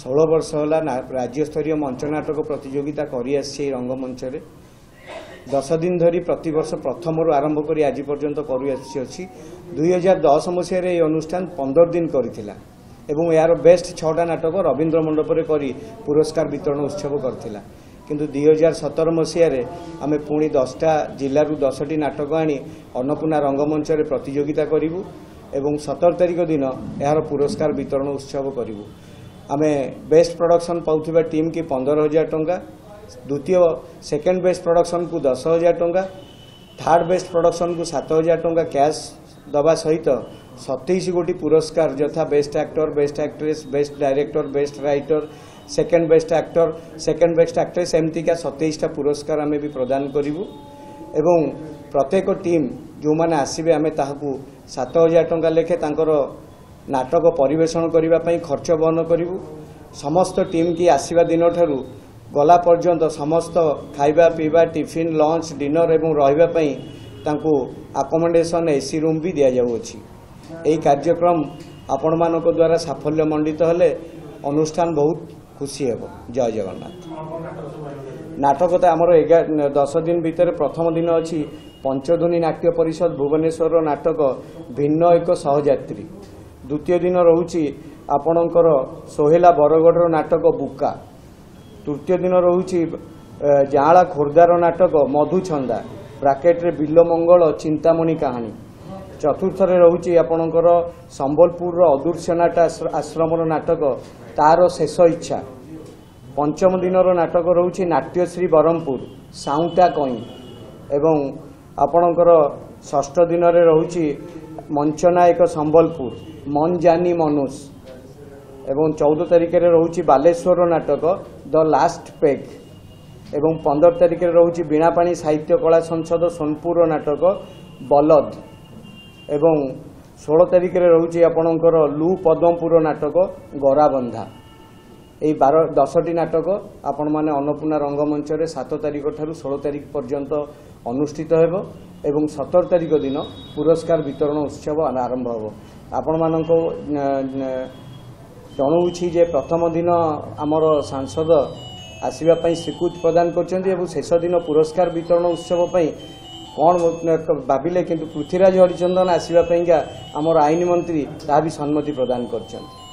16 वर्ष होला राज्य स्तरीय मंच नाटक प्रतियोगिता करी आसी रंगमंच रे 10 दिन धरी प्रति वर्ष प्रथम आरंभ करी आज पर्यंत करू आसी 2010 मसीह रे अनुष्ठान 15 दिन करिथिला एवं यार बेस्ट 6टा नाटक रवींद्र मंडप रे करी पुरस्कार वितरण उत्सव करथिला किंतु 2017 मसीह रे आमे पुणी 10टा जिल्ला रु 10टी नाटक आनी अन्नपूर्णा रंगमंच रे प्रतियोगिता करिवु एवं 17 तारिख दिन यार पुरस्कार वितरण उत्सव करिवु। आमे बेस्ट प्रोडक्शन पाउथिबा टीम की 15,000 टंका, द्वितीय सेकेंड बेस्ट प्रोडक्शन को 10,000 टंका, थर्ड बेस्ट प्रोडक्शन को 7,000 टंका कैश दबा सहित 27 गोटी पुरस्कार यथा best actor, best actress, best director, best writer, second best actor, second best actress एमती का 27टा पुरस्कार आमे भी प्रदान करिवु एवं प्रत्येक टीम जो माने आसीबे आमे ताहाकू 7,000 टंका लेखे तांकर नाटक परिवेषण करने पई खर्च बहन करिवु। समस्त टीम की आसीबा दिन ठारू गला पर्यंत समस्त खाइबा पीबा टिफिन लंच डिनर एवं रहिबा पई तांको अकोमोडेशन एसी रूम भी दिया जाउछि। एही कार्यक्रम आपण मानक द्वारा साफल्य मंडित हेले अनुष्ठान बहुत खुशी हेबो। जय जगन्नाथ। नाटक तो आमर 10 दिन भितर प्रथम दिन अछि पंचध्वनि नाट्य परिषद भुवनेश्वर नाटक भिन्न एक सहयात्री। द्वितीय दिन रोची आपणकर सोहेला बरगढ़ नाटक बुका। तृतीय दिन रोची जाँला खोर्धार नाटक मधुछंदा ब्राकेट रे बिल्लमंगल चिंतामणि कहानी। चतुर्थ रे रोची आपणकर संबलपुर अदूर्शनाट आश्रम नाटक तार शेष इच्छा। पंचम दिन नाटक रोची नाट्यश्री बरहमपुर साउंटा कई एवं आपणकर षष्ठ दिन रे रोची मंचनायक संबलपुर मन जानी मनुष एवं 14 तारिख रे रोची बालेश्वर नाटक द लास्ट पेग एवं 15 तारिख रे रोची बीणापाणी साहित्य कला संसद सोनपुर नाटक बलद एवं 16 तारिख रे रोची आपणकर लू पद्मपुर नाटक गराबंधा। यही 10टी नाटक आपण माने अन्नपूर्णा रंगमंच रे 7 तारिख ठारू 16 तारिख पर्यंत अनुष्ठित हेबो एवं 17 तारिख दिन पुरस्कार वितरण उत्सव आरंभ हेबो। आपण मानको जनाऊँ जे प्रथम दिन आमर सांसद आसवा स्वीकृति प्रदान कर शेष दिन पुरस्कार वितरण उत्सव कौन भाविले किंतु पृथ्वीराज हरिचंदन आसवाई आमर आईन मंत्री ता भी सम्मति प्रदान कर।